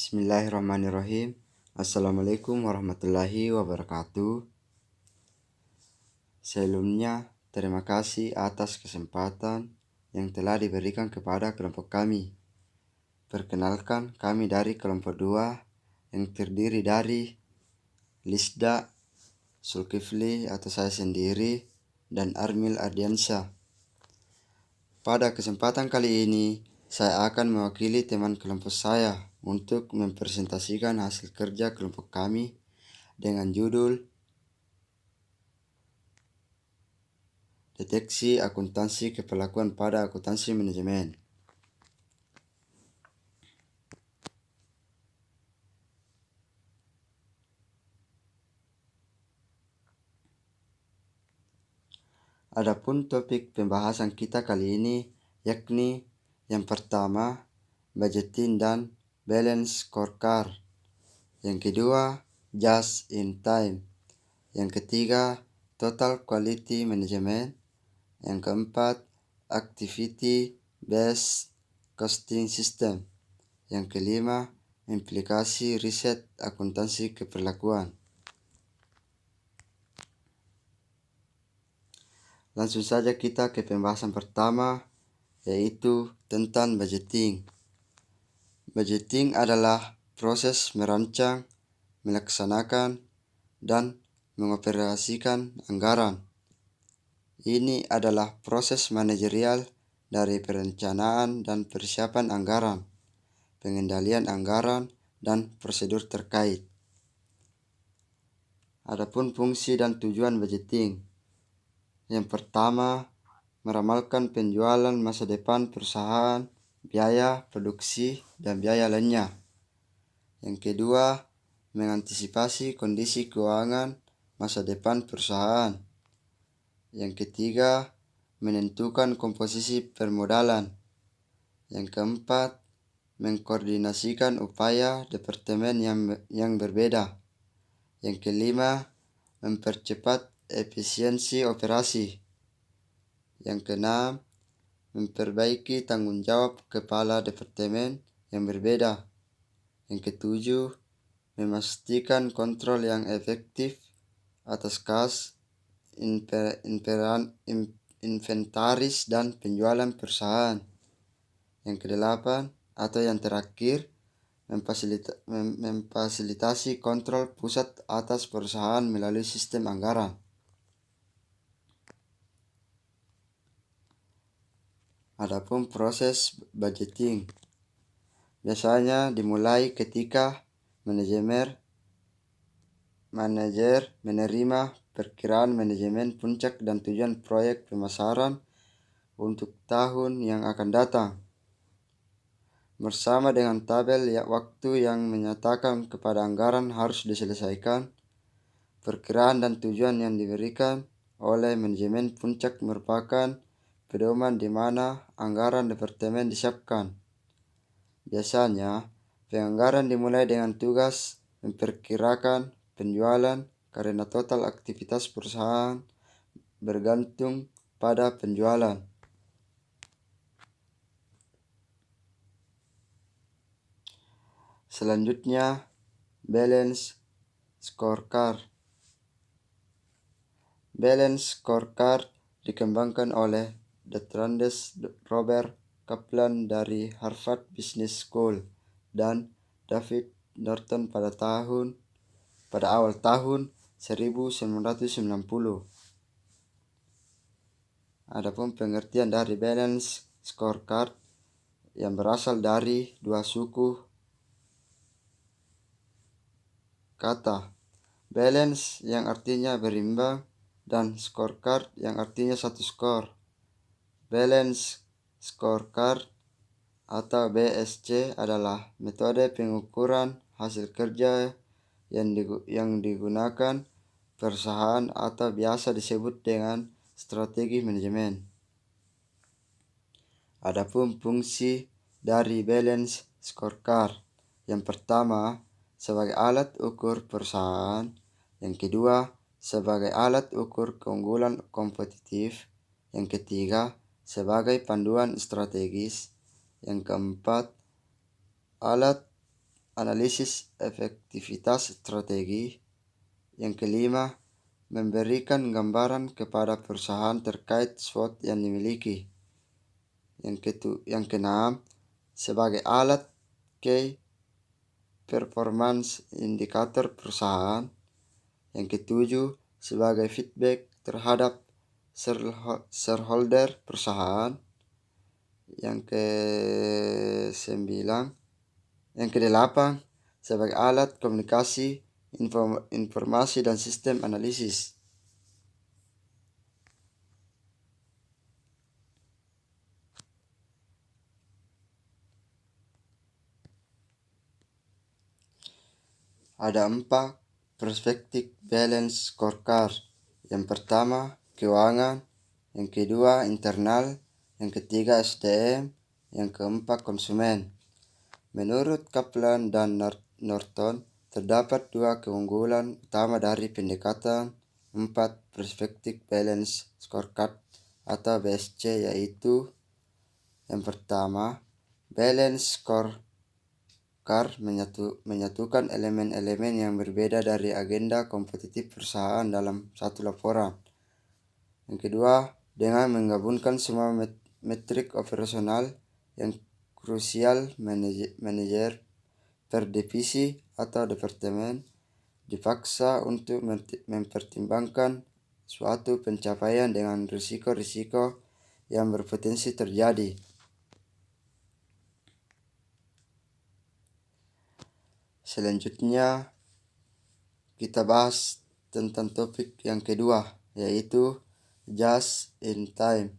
Bismillahirrahmanirrahim. Assalamualaikum warahmatullahi wabarakatuh. Sebelumnya, terima kasih atas kesempatan yang telah diberikan kepada kelompok kami. Perkenalkan, kami dari kelompok 2 yang terdiri dari Lisda, Zulkifli atau saya sendiri, dan Armil Ardiansyah. Pada kesempatan kali ini, saya akan mewakili teman kelompok saya untuk mempresentasikan hasil kerja kelompok kami dengan judul Deteksi Akuntansi Keperluan pada Akuntansi Manajemen. Adapun topik pembahasan kita kali ini yakni yang pertama, budgeting dan balance scorecard. Yang kedua, just in time. Yang ketiga, total quality management. Yang keempat, activity based costing system. Yang kelima, implikasi riset akuntansi keperlakuan. Langsung saja kita ke pembahasan pertama, yaitu tentang budgeting. Budgeting adalah proses merancang, melaksanakan, dan mengoperasikan anggaran. Ini adalah proses manajerial dari perencanaan dan persiapan anggaran, pengendalian anggaran, dan prosedur terkait. Adapun fungsi dan tujuan budgeting. Yang pertama, meramalkan penjualan masa depan perusahaan, biaya produksi, dan biaya lainnya. Yang kedua, mengantisipasi kondisi keuangan masa depan perusahaan. Yang ketiga, menentukan komposisi permodalan. Yang keempat, mengkoordinasikan upaya departemen yang berbeda. Yang kelima, mempercepat efisiensi operasi. Yang keenam, memperbaiki tanggung jawab kepala departemen yang berbeda. Yang ketujuh, memastikan kontrol yang efektif atas kas, inventaris, dan penjualan perusahaan. Yang kedelapan, atau yang terakhir, memfasilitasi kontrol pusat atas perusahaan melalui sistem anggaran. Adapun proses budgeting biasanya dimulai ketika manajer menerima perkiraan manajemen puncak dan tujuan proyek pemasaran untuk tahun yang akan datang, bersama dengan tabel waktu yang menyatakan kepada anggaran harus diselesaikan. Perkiraan dan tujuan yang diberikan oleh manajemen puncak merupakan pedoman di mana anggaran departemen disiapkan. Biasanya, penganggaran dimulai dengan tugas memperkirakan penjualan karena total aktivitas perusahaan bergantung pada penjualan. Selanjutnya, balance scorecard. Balance scorecard dikembangkan oleh Dr. Robert Kaplan dari Harvard Business School dan David Norton pada awal tahun 1990. Adapun pengertian dari balance scorecard yang berasal dari dua suku kata, balance yang artinya berimbang dan scorecard yang artinya satu skor. Balance scorecard atau BSC adalah metode pengukuran hasil kerja yang digunakan perusahaan atau biasa disebut dengan strategi manajemen. Adapun fungsi dari balance scorecard. Yang pertama, sebagai alat ukur perusahaan. Yang kedua, sebagai alat ukur keunggulan kompetitif. Yang ketiga, sebagai panduan strategis. Yang keempat, alat analisis efektivitas strategi. Yang kelima, memberikan gambaran kepada perusahaan terkait SWOT yang dimiliki. Yang keenam, sebagai alat key performance indikator perusahaan. Yang ketujuh, sebagai feedback terhadap shareholder perusahaan. Yang kedelapan, sebagai alat komunikasi, informasi dan sistem analisis. Ada 4 perspektif balance scorecard. Yang pertama, keuangan. Yang kedua, internal. Yang ketiga, SDM. Yang keempat, konsumen. Menurut Kaplan dan Norton, terdapat 2 keunggulan utama dari pendekatan 4 perspektif balance scorecard atau BSC, yaitu yang pertama, balance scorecard menyatukan elemen-elemen yang berbeda dari agenda kompetitif perusahaan dalam satu laporan. Yang kedua, dengan menggabungkan semua metrik operasional yang krusial manajer per divisi atau departemen dipaksa untuk mempertimbangkan suatu pencapaian dengan risiko-risiko yang berpotensi terjadi. Selanjutnya, kita bahas tentang topik yang kedua, yaitu Just in Time.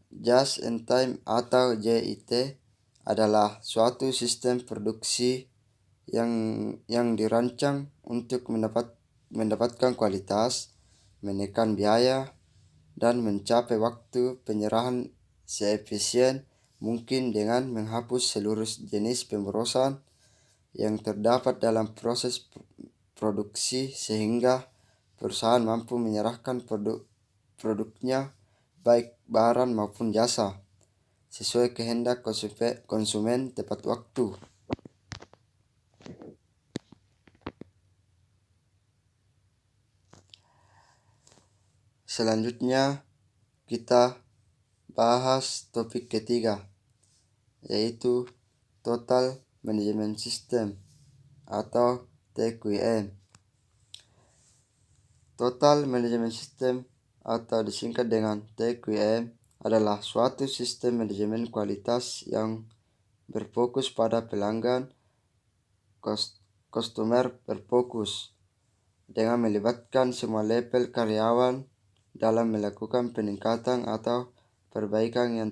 Just in Time atau JIT adalah suatu sistem produksi yang dirancang untuk mendapatkan kualitas, menekan biaya, dan mencapai waktu penyerahan seefisien mungkin dengan menghapus seluruh jenis pemborosan yang terdapat dalam proses produksi sehingga perusahaan mampu menyerahkan produknya baik barang maupun jasa sesuai kehendak konsumen tepat waktu. Selanjutnya kita bahas topik ketiga, yaitu Total Management System atau TQM. Total Management System atau disingkat dengan TQM adalah suatu sistem manajemen kualitas yang berfokus pada pelanggan, customer berfokus, dengan melibatkan semua level karyawan dalam melakukan peningkatan atau perbaikan yang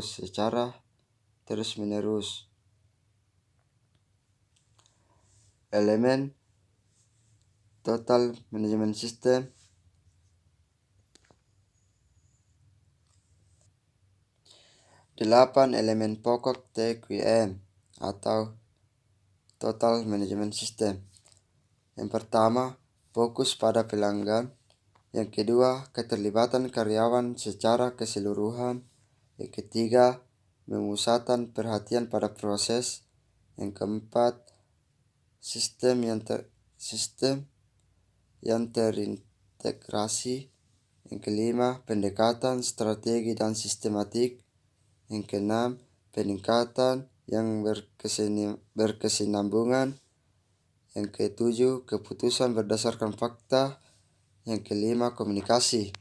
secara terus-menerus. Elemen Total Management System Delapan elemen pokok TQM atau Total Management System. Yang pertama, fokus pada pelanggan. Yang kedua, keterlibatan karyawan secara keseluruhan. Yang ketiga, memusatkan perhatian pada proses. Yang keempat, sistem yang terintegrasi. Yang kelima, pendekatan strategi dan sistematik. Yang keenam, peningkatan yang berkesinambungan. Yang ketujuh, keputusan berdasarkan fakta. Yang kelima, komunikasi.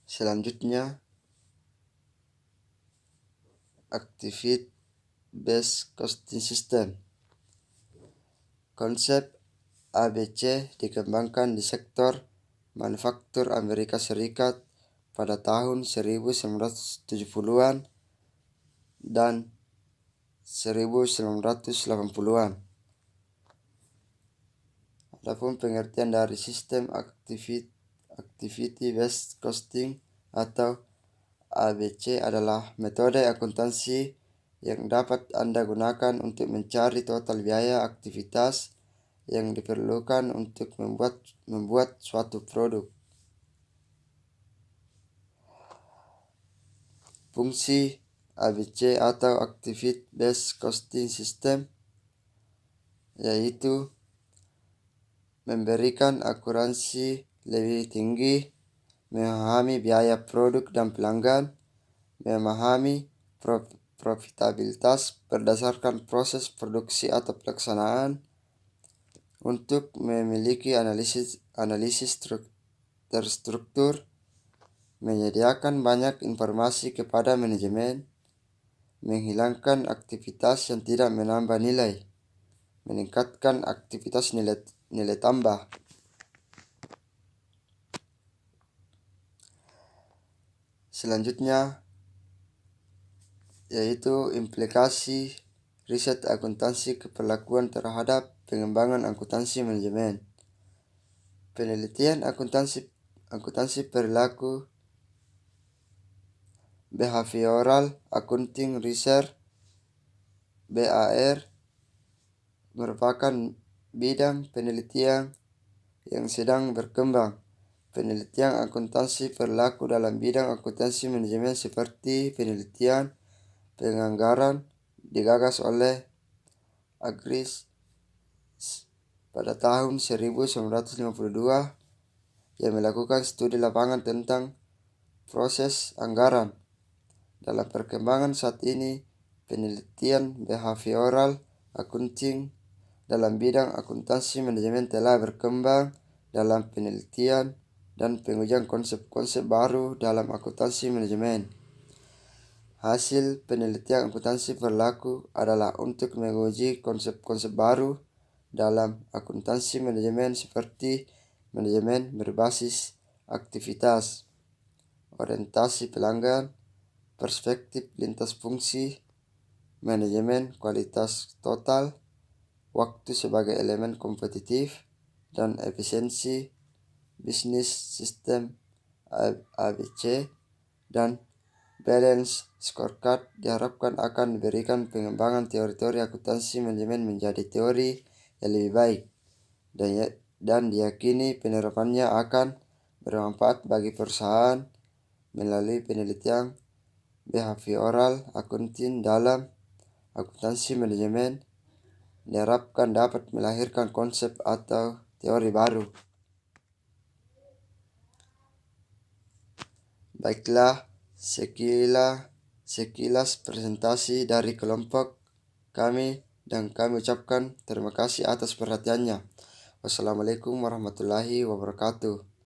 Selanjutnya, Activity Based Costing System. Konsep ABC dikembangkan di sektor manufaktur Amerika Serikat pada tahun 1970-an dan 1980-an. Adapun pengertian dari sistem Activity Based Costing atau ABC adalah metode akuntansi yang dapat Anda gunakan untuk mencari total biaya aktivitas yang diperlukan untuk membuat suatu produk. Fungsi ABC atau Activity Based Costing System, yaitu memberikan akurasi lebih tinggi, memahami biaya produk dan pelanggan, memahami profitabilitas berdasarkan proses produksi atau pelaksanaan, untuk memiliki analisis terstruktur, menyediakan banyak informasi kepada manajemen, menghilangkan aktivitas yang tidak menambah nilai, meningkatkan aktivitas nilai tambah. Selanjutnya yaitu implikasi riset akuntansi keperlakuan terhadap pengembangan akuntansi manajemen. Penelitian akuntansi perilaku, Behavioral Accounting Research (BAR) merupakan bidang penelitian yang sedang berkembang. Penelitian akuntansi perilaku dalam bidang akuntansi manajemen seperti penelitian penganggaran digagas oleh Agris pada tahun 1952 yang melakukan studi lapangan tentang proses anggaran. Dalam perkembangan saat ini, penelitian behavioral accounting dalam bidang akuntansi manajemen telah berkembang dalam penelitian dan pengujian konsep-konsep baru dalam akuntansi manajemen. Hasil penelitian akuntansi perilaku adalah untuk menguji konsep-konsep baru dalam akuntansi manajemen seperti manajemen berbasis aktivitas, orientasi pelanggan, perspektif lintas fungsi, manajemen kualitas total, waktu sebagai elemen kompetitif, dan efisiensi bisnis sistem ABC, dan balance scorecard diharapkan akan memberikan pengembangan teori-teori akuntansi manajemen menjadi teori yang lebih baik, dan diyakini penerapannya akan bermanfaat bagi perusahaan melalui penelitian behavioral accounting dalam akuntansi manajemen diharapkan dapat melahirkan konsep atau teori baru. Baiklah, sekilas presentasi dari kelompok kami, dan kami ucapkan terima kasih atas perhatiannya. Wassalamualaikum warahmatullahi wabarakatuh.